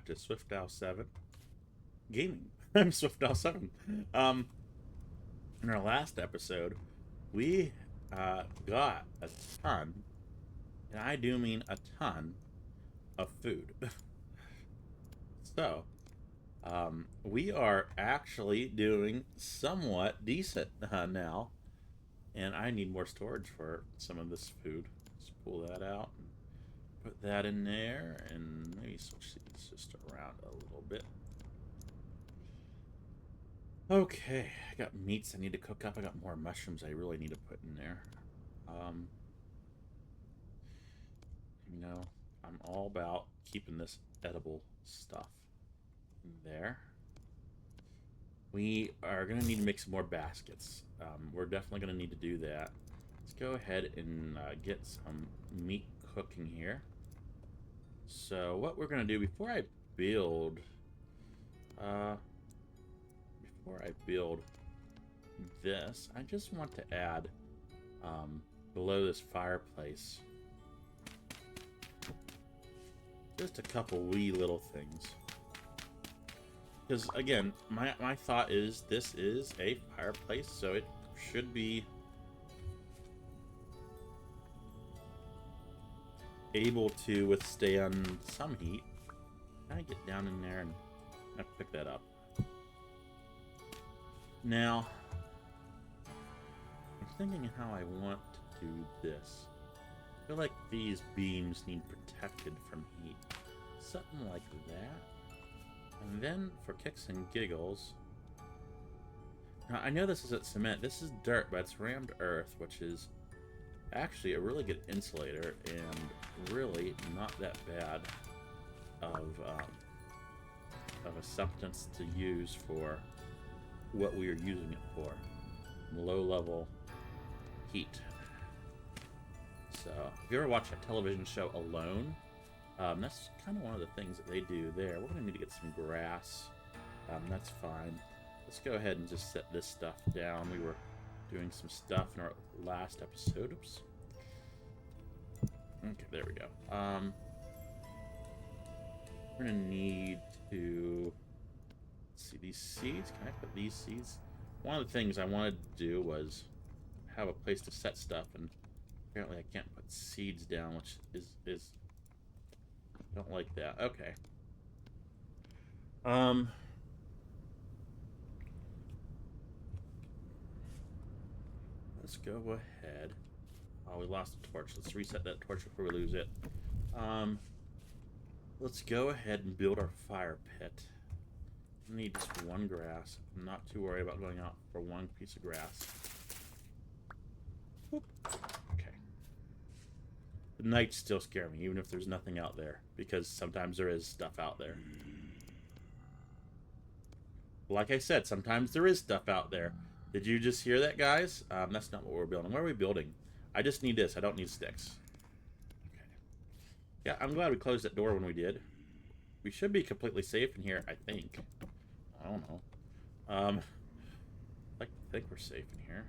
back to SwiftOwl7 Gaming. I'm SwiftOwl7. In our last episode, we got a ton, and I do mean a ton, of food. So, we are actually doing somewhat decent now, and I need more storage for some of this food. Let's pull that out and put that in there, and maybe switch these just around a little bit. Okay, I got meats I need to cook up. I got more mushrooms I really need to put in there. You know, I'm all about keeping this edible stuff in there. We are going to need to make some more baskets. We're definitely going to need to do that. Let's go ahead and get some meat cooking here. So what we're going to do before I build this, I just want to add below this fireplace just a couple wee little things. Because, again, my thought is this is a fireplace, so it should be able to withstand some heat. Can I get down in there and pick that up? Now, I'm thinking how I want to do this. I feel like these beams need protected from heat. Something like that. And then, for kicks and giggles... Now, I know this isn't cement. This is dirt, but it's rammed earth, which is actually a really good insulator and really not that bad of a substance to use for what we are using it for. Low-level heat. So, if you ever watch a television show Alone, that's kind of one of the things that they do there. We're going to need to get some grass. That's fine. Let's go ahead and just set this stuff down. We were doing some stuff in our last episode. Oops. Okay, there we go. We're going to need to... Let's see, these seeds. Can I put these seeds? One of the things I wanted to do was have a place to set stuff, and apparently I can't put seeds down, which is don't like that. Okay. Let's go ahead. Oh, we lost the torch. Let's reset that torch before we lose it. Let's go ahead and build our fire pit. I need just one grass. I'm not too worried about going out for one piece of grass. Whoop. Okay. The nights still scare me, even if there's nothing out there, because sometimes there is stuff out there. Like I said, sometimes there is stuff out there. Did you just hear that, guys? That's not what we're building. What are we building? I just need this. I don't need sticks. Okay. Yeah, I'm glad we closed that door when we did. We should be completely safe in here, I think. I don't know. I think we're safe in here.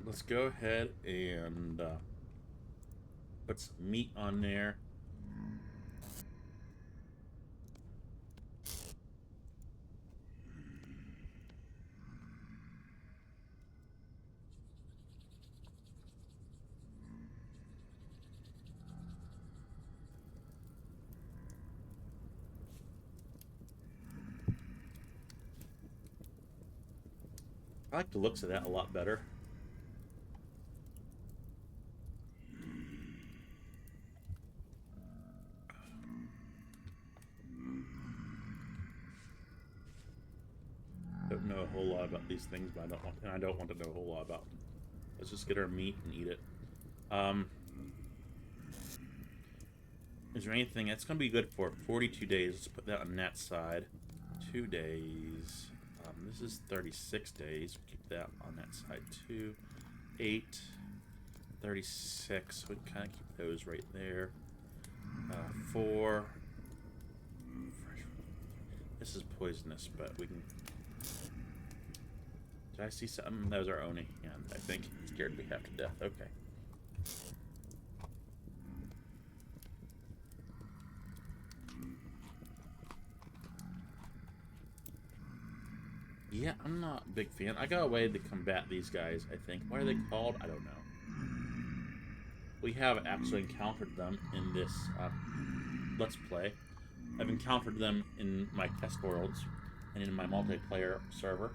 Let's go ahead and put some meat on there. I like the looks of that a lot better. Don't know a whole lot about these things, but I don't want to know a whole lot about them. Let's just get our meat and eat it. Is there anything that's going to be good for 42 days? Let's put that on that side. 2 days. This is 36 days. Keep that on that side too. 8, 36. We can kind of keep those right there. 4. This is poisonous, but we can. Did I see something? That was our Oni hand, I think. It scared me half to death. Okay. Yeah, I'm not a big fan. I got a way to combat these guys, I think. What are they called? I don't know. We have actually encountered them in this Let's Play. I've encountered them in my test worlds and in my multiplayer server.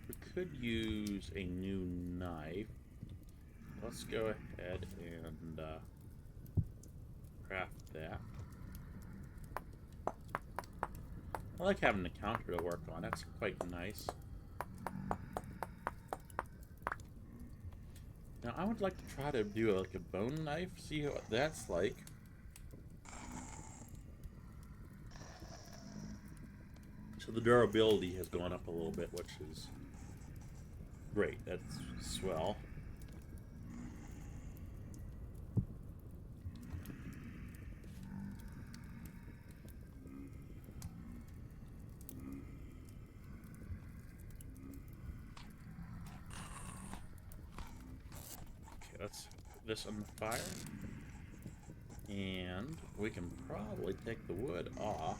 We could use a new knife. Let's go ahead and craft that. I like having the counter to work on. That's quite nice. Now, I would like to try to do like a bone knife, see what that's like. So the durability has gone up a little bit, which is great. That's swell. Okay, let's put this on the fire. And we can probably take the wood off.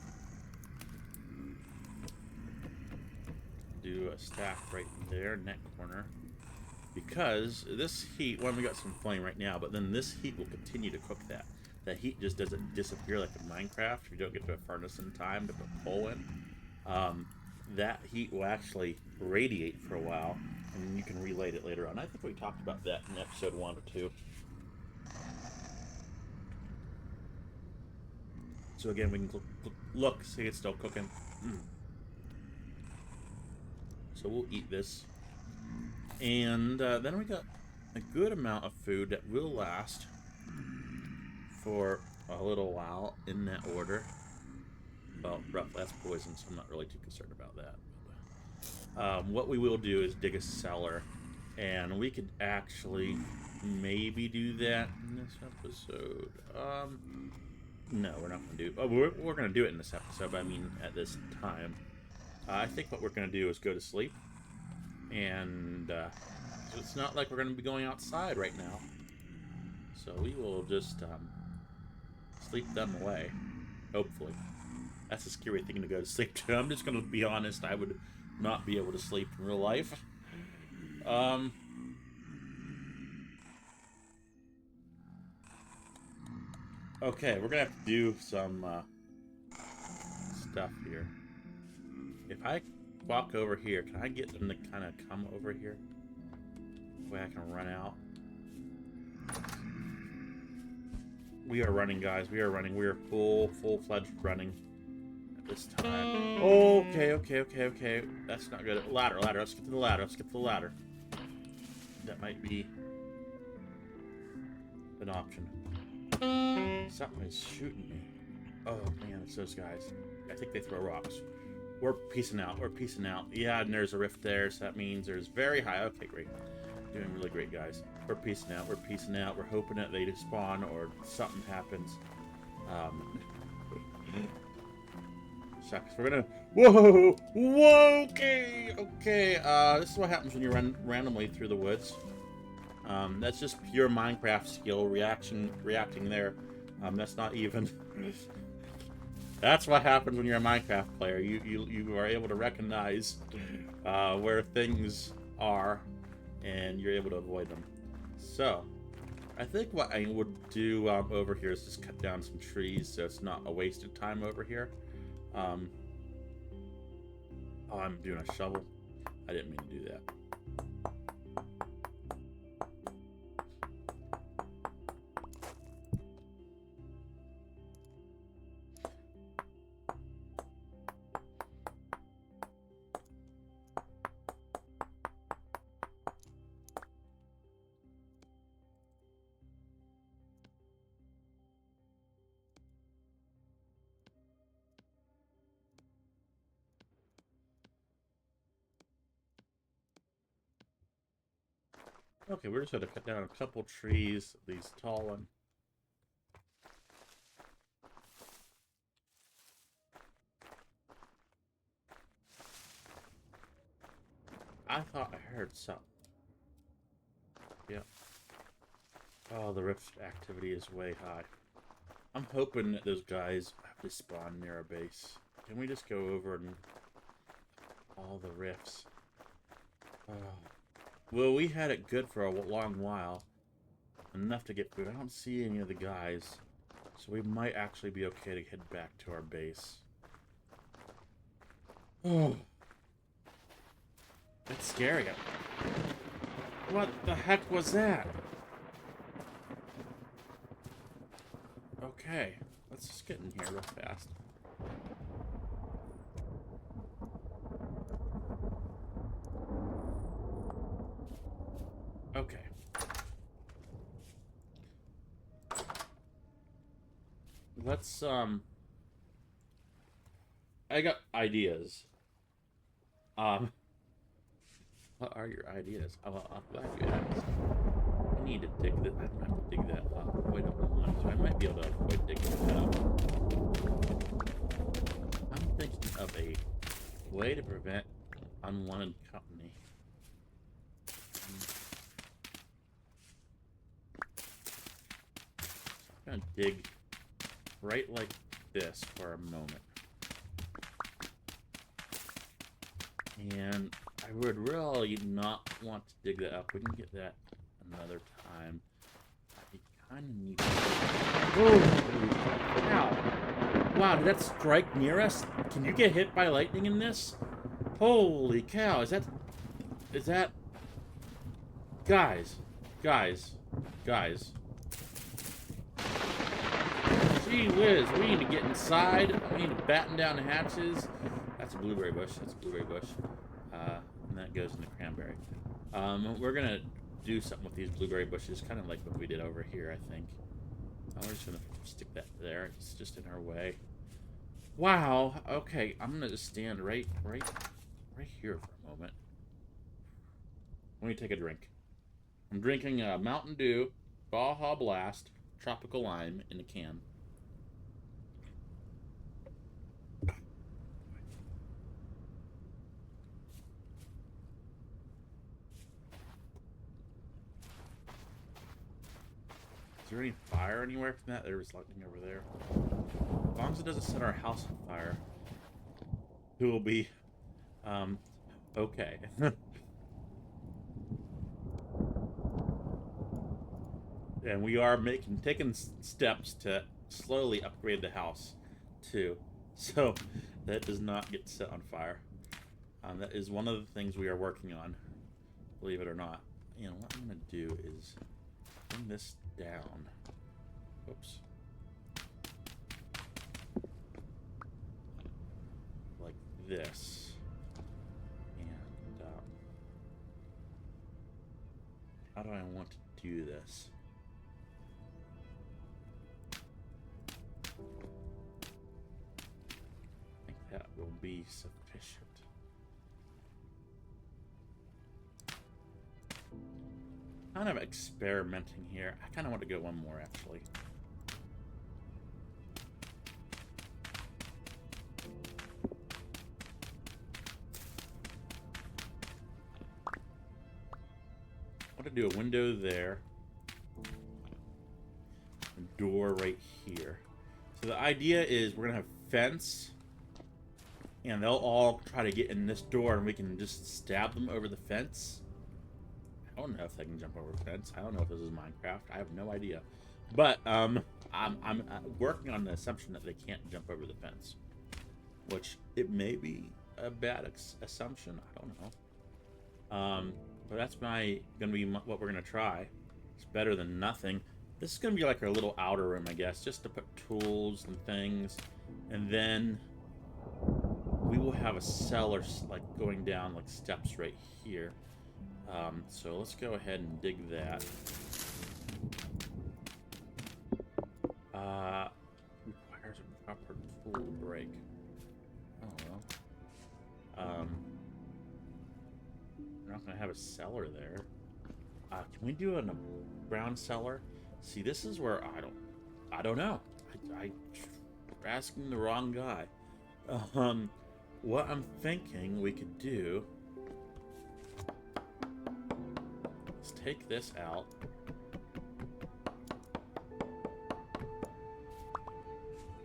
Do a stack right there in that corner. Because this heat, well, we got some flame right now, but then this heat will continue to cook that. That heat just doesn't disappear like in Minecraft. If you don't get to a furnace in time to put coal in. That heat will actually radiate for a while, and you can relight it later on. I think we talked about that in episode 1 or 2. So again, we can look, see it's still cooking. So we'll eat this. And then we got a good amount of food that will last for a little while in that order. Well, roughly, that's poison, so I'm not really too concerned about that. What we will do is dig a cellar, and we could actually maybe do that in this episode. No, we're not going to do it. Oh, we're going to do it in this episode, but I mean at this time. I think what we're going to do is go to sleep. And so it's not like we're going to be going outside right now. So we will just sleep them away. Hopefully. That's a scary thing to go to sleep to. I'm just going to be honest. I would not be able to sleep in real life. Okay, we're going to have to do some stuff here. If I walk over here, can I get them to kind of come over here? Way I can run out. We are running, guys. We are running. We are full-fledged running at this time. Okay. That's not good. Ladder. Let's get to the ladder. Let's get to the ladder. That might be an option. Something is shooting me. Oh, man, it's those guys. I think they throw rocks. We're peacing out. Yeah, and there's a rift there, so that means there's very high. Okay, great. Doing really great, guys. We're peacing out. We're hoping that they spawn or something happens. Sucks. We're gonna... Whoa! Okay! This is what happens when you run randomly through the woods. That's just pure Minecraft skill, reacting there. That's not even... That's what happens when you're a Minecraft player. You are able to recognize where things are, and you're able to avoid them. So, I think what I would do over here is just cut down some trees so it's not a waste of time over here. Oh, I'm doing a shovel. I didn't mean to do that. Okay, we're just going to cut down a couple trees, these tall ones. I thought I heard something. Yep. Oh, the rift activity is way high. I'm hoping that those guys have to spawn near our base. Can we just go over and all the rifts? Oh. Well, we had it good for a long while. Enough to get food. I don't see any of the guys. So we might actually be okay to head back to our base. Oh. That's scary. What the heck was that? Okay. Let's just get in here real fast. Okay. Let's, I got ideas. What are your ideas? Oh, I'm glad you asked. I need to dig that. I don't have to dig that up. Wait, I don't want to. I might be able to avoid digging that up. I'm thinking of a way to prevent unwanted company. So I'm gonna dig right like this for a moment. And I would really not want to dig that up. We can get that another time. I kind of need to... Oh! Ow! Wow, did that strike near us? Can you get hit by lightning in this? Holy cow, is that... Is that... Guys. Guys. Guys. Gee whiz, we need to get inside. We need to batten down the hatches. That's a blueberry bush. That's a blueberry bush. And that goes in the cranberry. We're gonna do something with these blueberry bushes, kind of like what we did over here, I think. We're just gonna stick that there. It's just in our way. Wow. Okay, I'm gonna just stand right here for a moment. Let me take a drink. I'm drinking a Mountain Dew Baja Blast Tropical Lime in a can. Is there any fire anywhere from that? There was lightning over there. As long as it doesn't set our house on fire, we will be, okay. And we are taking steps to slowly upgrade the house, too. So that does not get set on fire. That is one of the things we are working on, believe it or not. You know, what I'm going to do is bring this down. Oops. Like this. And, how do I want to do this? I think that will be sufficient. Kind of experimenting here. I kind of want to go one more, actually. I want to do a window there. A door right here. So the idea is we're going to have fence. And they'll all try to get in this door and we can just stab them over the fence. I don't know if they can jump over a fence. I don't know if this is Minecraft. I have no idea. But I'm working on the assumption that they can't jump over the fence, which it may be a bad assumption. I don't know. But that's gonna be what we're gonna try. It's better than nothing. This is gonna be like our little outer room, I guess, just to put tools and things, and then we will have a cellar like going down like steps right here. So let's go ahead and dig that. Requires a proper tool break. Oh well. We're not gonna have a cellar there. Can we do a brown cellar? See, this is where I don't know. You're asking the wrong guy. What I'm thinking we could do is take this out.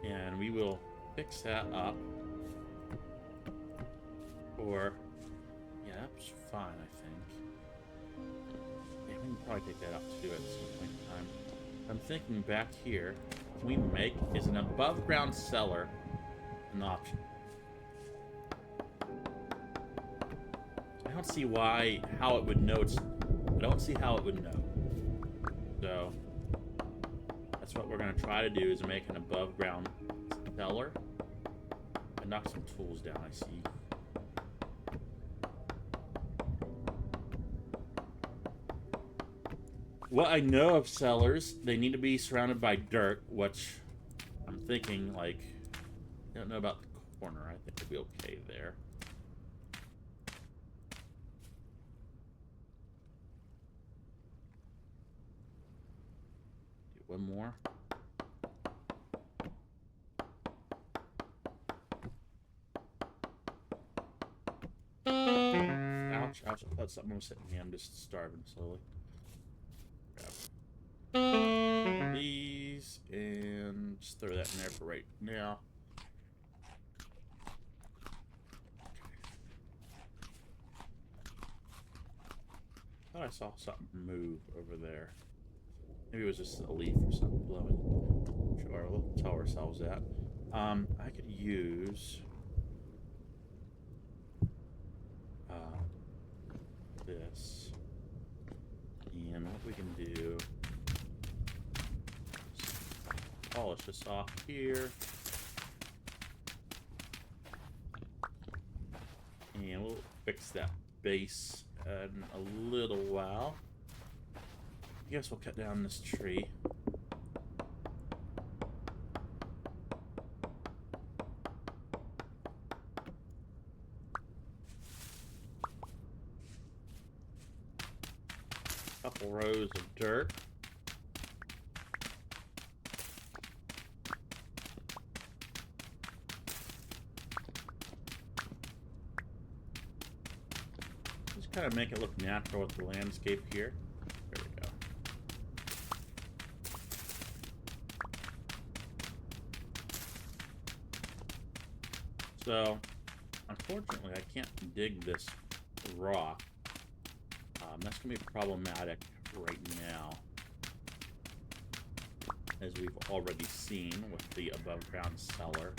And we will fix that up. Or, yeah, that's fine, I think. Yeah, we can probably take that out too at some point in time. I'm thinking back here, can we make, is an above ground cellar an option? I don't see how it would know I don't see how it would know. So, that's what we're going to try to do, is make an above ground cellar. I knocked some tools down, I see. What I know of cellars, they need to be surrounded by dirt, which I'm thinking, like, I don't know about the corner. I think we'll be okay there. Do one more. Ouch, ouch. I thought something was hitting me. I'm just starving slowly. Grab these and just throw that in there for right now. I thought I saw something move over there. Maybe it was just a leaf or something blowing. Sure, we'll tell ourselves that. I could use this. And what we can do is polish this off here. And we'll fix that base in a little while. I guess we'll cut down this tree. Couple rows of dirt. Just kind of make it look natural with the landscape here. There we go. So, unfortunately, I can't dig this rock. That's going to be problematic right now, as we've already seen with the above ground cellar.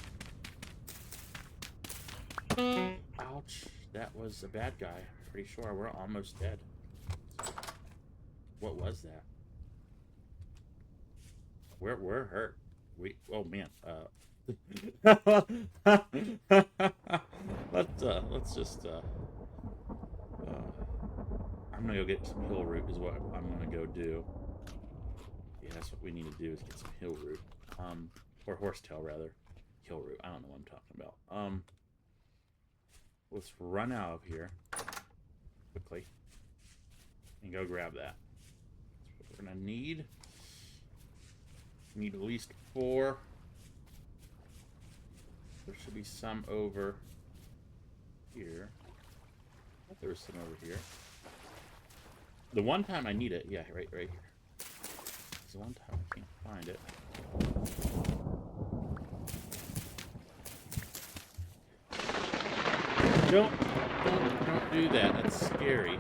Ouch, that was a bad guy. Pretty sure we're almost dead. What was that? We're hurt. Oh man. Let's just I'm gonna go get some hill root is what I'm gonna go do. Yeah, that's what we need to do, is get some hill root. Or horsetail rather. Hill root, I don't know what I'm talking about. Let's run out of here quickly and go grab that. That's what we're gonna need. We need at least 4. There should be some over here. I thought there was some over here. The one time I need it, yeah, right here. It's the one time I can't find it. Don't do that. That's scary.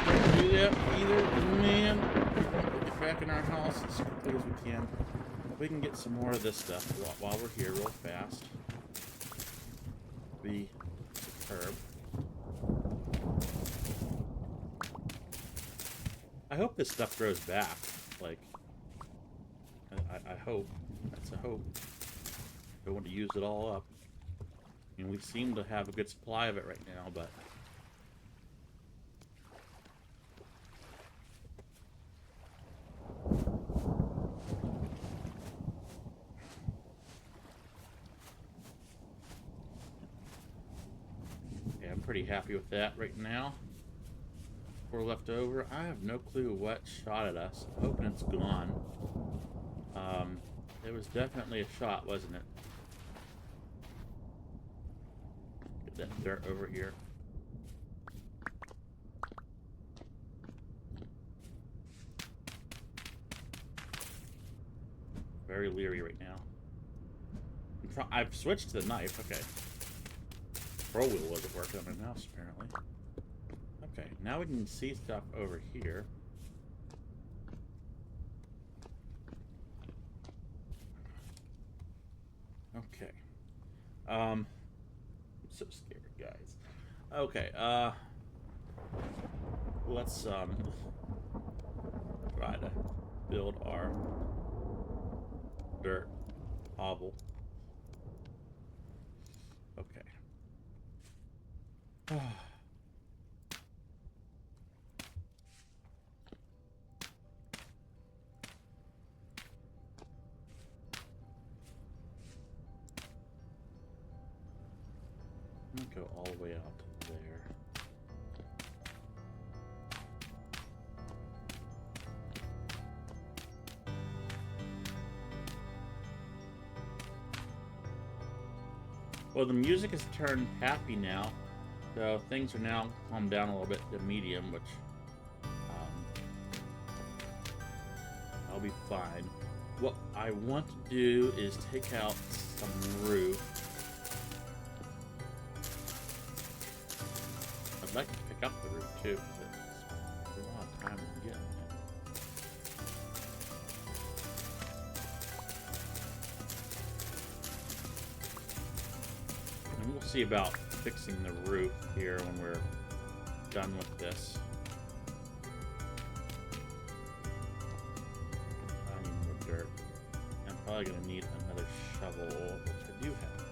Don't do that either, man. Get back in our house as quickly as we can. We can get some more of this stuff while we're here real fast. Be superb. I hope this stuff grows back. Like, I hope. That's a hope. Don't want to use it all up. I mean, we seem to have a good supply of it right now, but... pretty happy with that right now. 4 left over. I have no clue what shot at us. I'm hoping it's gone. It was definitely a shot, wasn't it? Get that dirt over here. Very leery right now. I've switched to the knife. Okay. Pro wheel wasn't working on my mouse, apparently. Okay, now we can see stuff over here. Okay. I'm so scared, guys. Okay, let's try to build our dirt hovel. Okay. I'm gonna go all the way out to there. Well, the music has turned happy now, so things are now calmed down a little bit to medium, which I'll be fine. What I want to do is take out some roof. I'd like to pick up the roof too, but there's a lot of time in getting it. And we'll see about fixing the roof here when we're done with this. I need more dirt. I'm probably going to need another shovel, which I do have.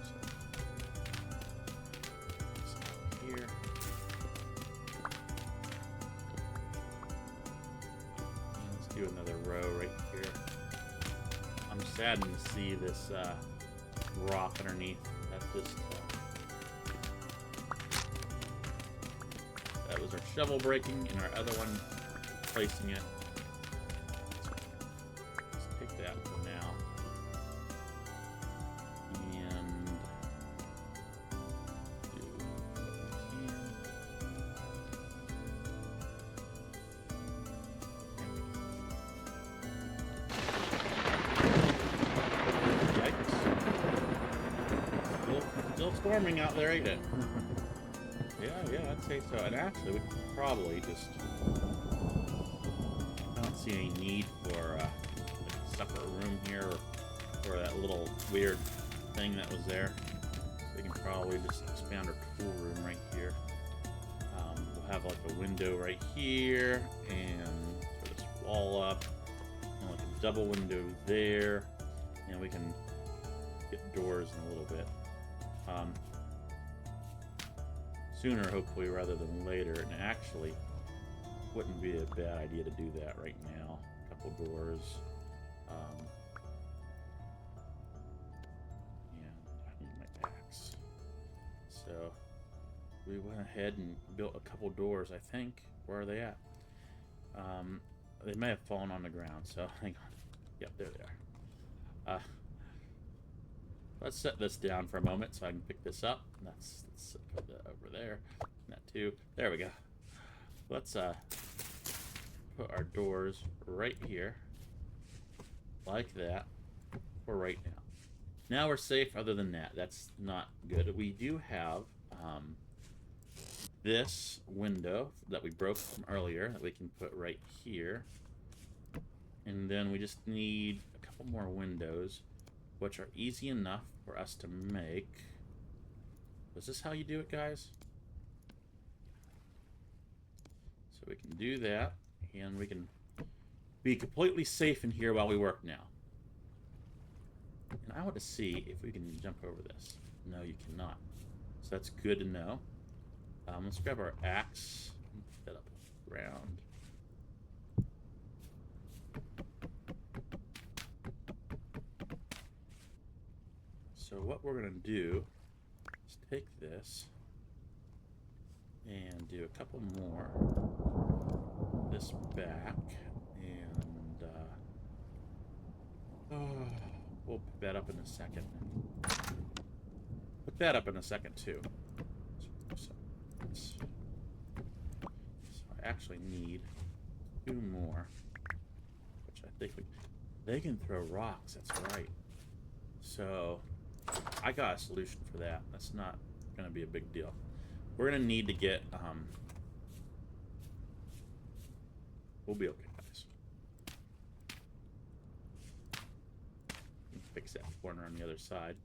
So here. Let's do another row right here. I'm saddened to see this rock underneath. That just that was our shovel breaking, and our other one placing it. Let's take that for now. And do what we can. Still storming out there, ain't it? Yeah, I'd say so. And actually, we could probably just... I don't see any need for a separate room here or that little weird thing that was there. We can probably just expand our tool room right here. We'll have like a window right here and put this wall up and like a double window there. And we can get doors in a little bit. Sooner, hopefully, rather than later. And actually, wouldn't be a bad idea to do that right now. A couple doors. Yeah, I need my axe. So, we went ahead and built a couple doors, I think. Where are they at? They may have fallen on the ground, so hang on. Yep, there they are. Let's set this down for a moment so I can pick this up. Let's put that over there. That too. There we go. Let's put our doors right here. Like that. For right now. Now we're safe other than that. That's not good. We do have this window that we broke from earlier that we can put right here. And then we just need a couple more windows, which are easy enough for us to make. Is this how you do it, guys? So we can do that, and we can be completely safe in here while we work now. And I want to see if we can jump over this. No, you cannot. So that's good to know. Let's grab our axe and put that up around. So what we're going to do is take this And do a couple more. This back. And we'll put that up in a second. Put that up in a second too. So I actually need 2 more. Which I think they can throw rocks, that's right. So I got a solution for that. That's not gonna be a big deal. We're gonna need to get we'll be okay, guys. Fix that corner on the other side.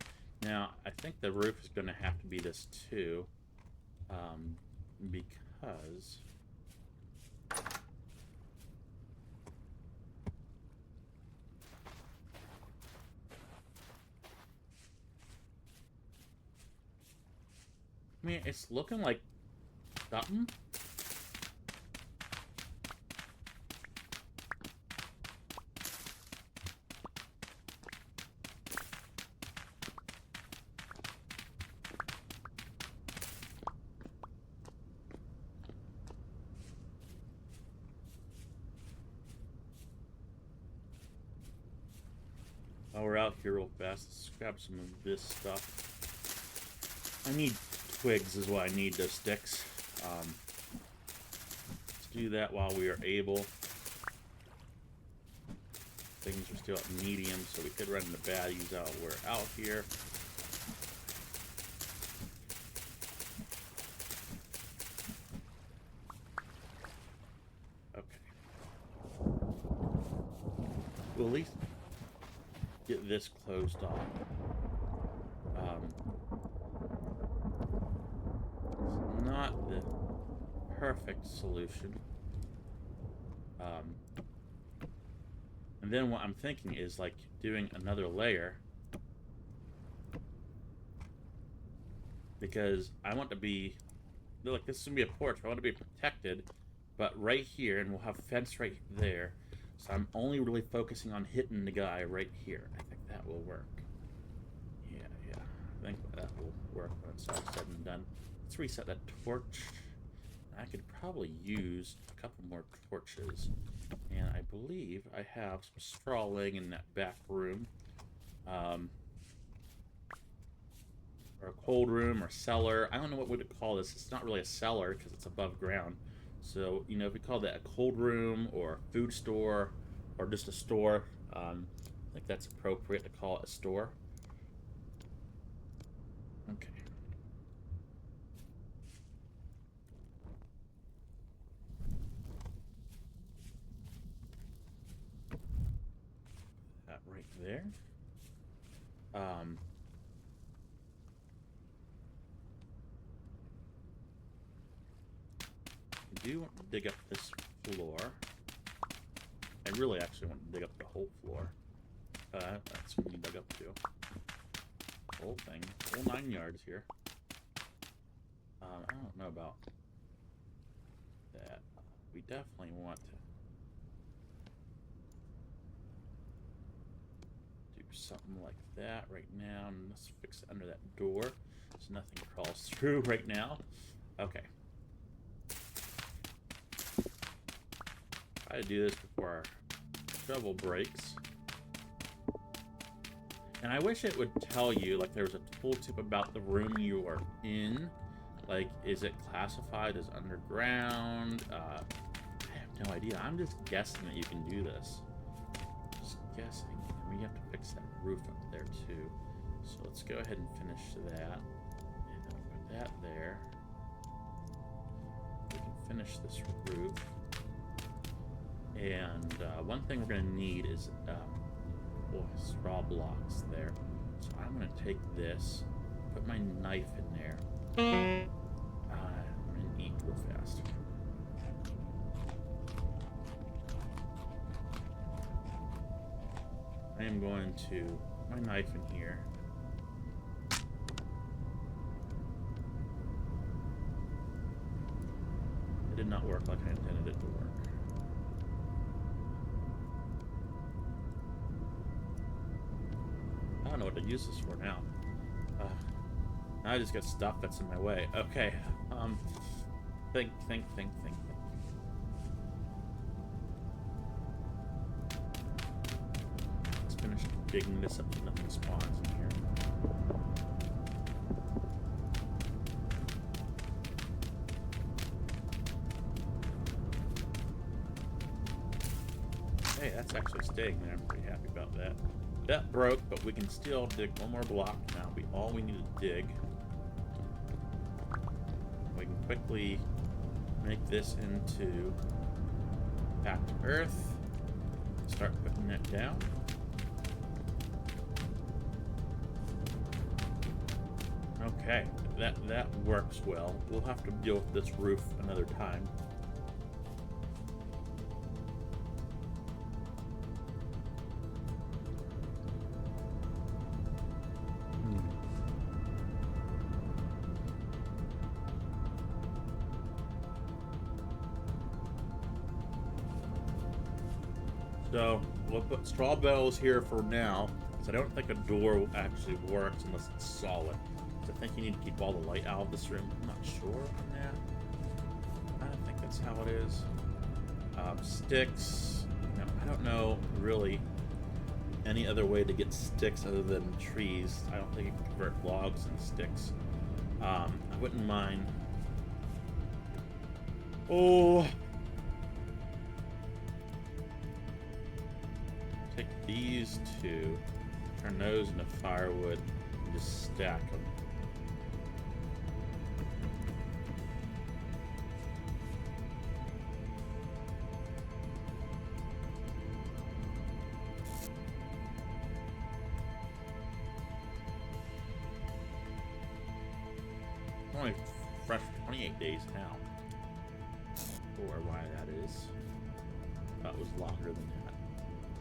Now, I think the roof is gonna have to be this too. Because I mean, it's looking like something. While we're out here real fast, let's grab some of this stuff. I need twigs is what I need, those sticks. Let's do that while we are able. Things are still at medium, so we could run into baddies out. We're out here. Okay. We'll at least get this closed off. It's not the perfect solution. And then what I'm thinking is like doing another layer, because I want to be like, this is gonna be a porch. I want to be protected, but right here, and we'll have a fence right there. So I'm only really focusing on hitting the guy right here. I think that will work. Yeah. I think that will work when it's all said and done. Let's reset that torch. I could probably use a couple more torches. And I believe I have some straw laying in that back room. Or a cold room or cellar. I don't know what we would call this. It's not really a cellar because it's above ground. So, you know, if we call that a cold room or a food store or just a store, I think that's appropriate to call it a store. Okay. That right there. I do want to dig up this floor. I really actually want to dig up the whole floor. That's what we dug up to. The whole thing. Whole 9 yards here. I don't know about that. We definitely want to do something like that right now. And let's fix it under that door so nothing crawls through right now. Okay. Try to do this before our shovel breaks. And I wish it would tell you, like, there was a tooltip about the room you are in. Like, is it classified as underground? I have no idea. I'm just guessing that you can do this. Just guessing. And we have to fix that roof up there, too. So let's go ahead and finish that. And then we'll put that there. We can finish this roof. And one thing we're going to need is straw blocks there. So I'm going to take this, put my knife in there. I'm going to eat real fast. I am going to put my knife in here. It did not work like I intended it to work. I don't know what to use this for now. Now I just got stuff that's in my way. Okay. Think. Let's finish digging this up so nothing spawns in here. Hey, that's actually staying there. I'm pretty happy about that. That broke, but we can still dig one more block now. All we need to dig. We can quickly make this into packed earth. Start putting that down. Okay, that works well. We'll have to deal with this roof another time. So we'll put straw bells here for now, because I don't think a door actually works unless it's solid. So I think you need to keep all the light out of this room. I'm not sure on that. I don't think that's how it is. Sticks. No, I don't know really any other way to get sticks other than trees. I don't think you can convert logs into sticks. I wouldn't mind. Oh. Take these two, turn those into firewood, and just stack them. Only fresh for 28 days now. Or why that is. That was longer than that.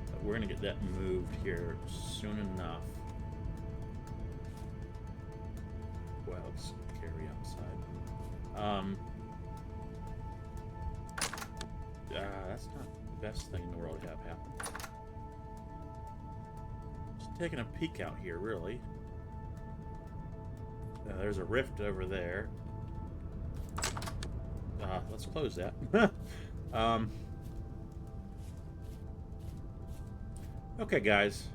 But we're gonna get that moved here soon enough. Wow, it's scary outside. That's not the best thing in the world to have happen. Just taking a peek out here, really. There's a rift over there. Let's close that. Okay, guys.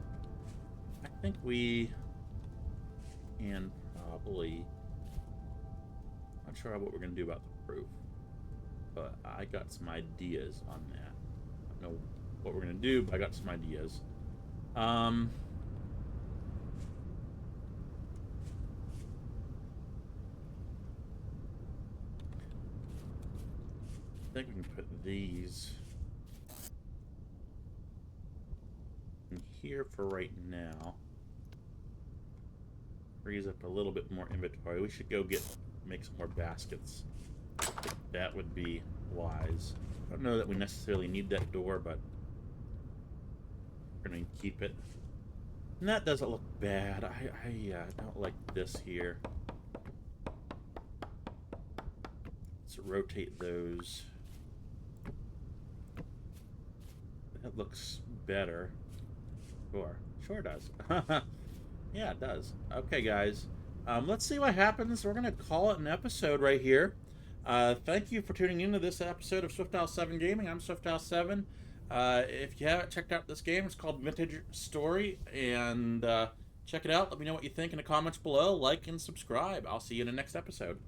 I think we can probably... Not sure what we're going to do about the roof, but I got some ideas on that. I don't know what we're going to do, but I got some ideas. I think we can put these in here for right now. Frees up a little bit more inventory. We should go make some more baskets. I think that would be wise. I don't know that we necessarily need that door, but we're going to keep it. And that doesn't look bad. I don't like this here. Let's rotate those. That looks better. Sure does. Yeah, it does. Okay, guys. Let's see what happens. We're going to call it an episode right here. Thank you for tuning into this episode of SwiftOwl7 Gaming. I'm SwiftOwl7. If you haven't checked out this game, it's called Vintage Story. And check it out. Let me know what you think in the comments below. Like and subscribe. I'll see you in the next episode.